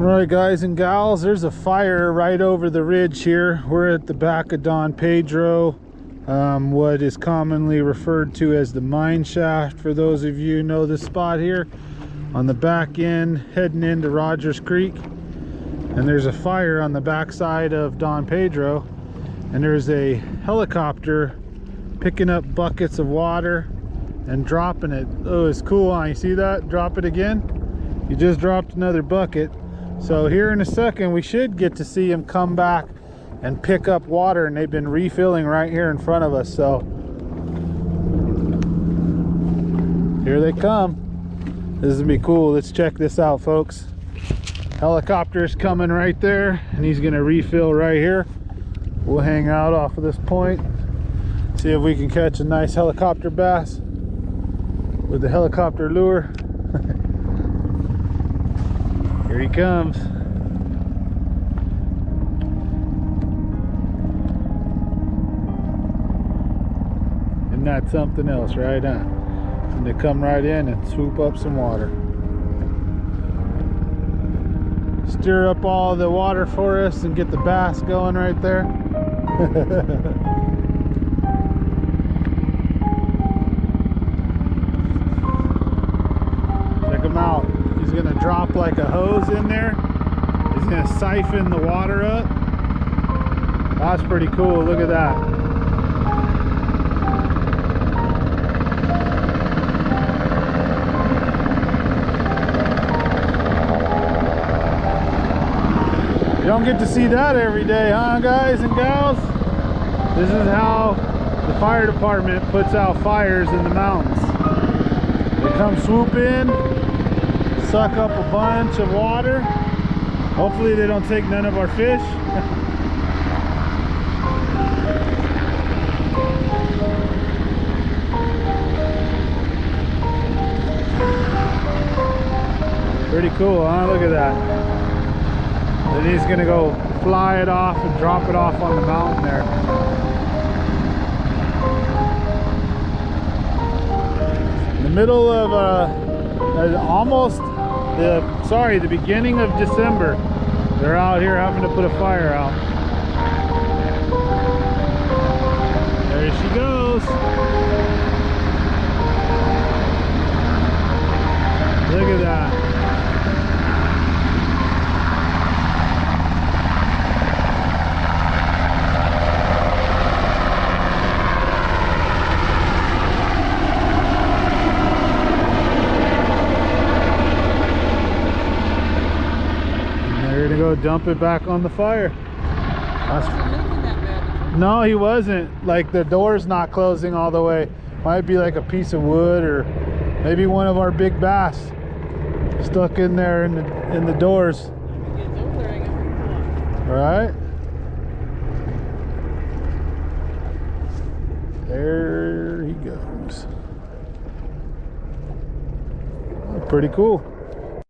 Alright guys and gals, there's a fire right over the ridge here. We're at the back of Don Pedro, what is commonly referred to as the mine shaft, for those of you who know this spot here. On the back end, heading into Rogers Creek. And there's a fire on the backside of Don Pedro. And there's a helicopter picking up buckets of water and dropping it. Oh, it's cool, huh? You see that? Drop it again. You just dropped another bucket. So here in a second we should get to see him come back and pick up water, and they've been refilling right here in front of us. So here they come. This is gonna be cool. Let's check this out, folks. Helicopter's coming right there, and he's gonna refill right here. We'll hang out off of this point, see if we can catch a nice helicopter bass with the helicopter lure. Here he comes. Isn't that something else, right? Huh? And they come right in and swoop up some water. Stir up all the water for us and get the bass going right there. Check him out. He's gonna drop like a hose in there. He's gonna siphon the water up. That's pretty cool. Look at that. You don't get to see that every day, huh, guys and gals? This is how the fire department puts out fires in the mountains. They come swoop in, suck up a bunch of water. Hopefully they don't take none of our fish. Pretty cool, huh? Look at that. Then he's gonna go fly it off and drop it off on the mountain there. In the middle of the beginning of December, they're out here having to put a fire out. There she goes. Look at that. Go dump it back on the fire. No, he wasn't. Like, the door's not closing all the way. Might be like a piece of wood, or maybe one of our big bass stuck in there in the doors. Right there he goes. Pretty cool.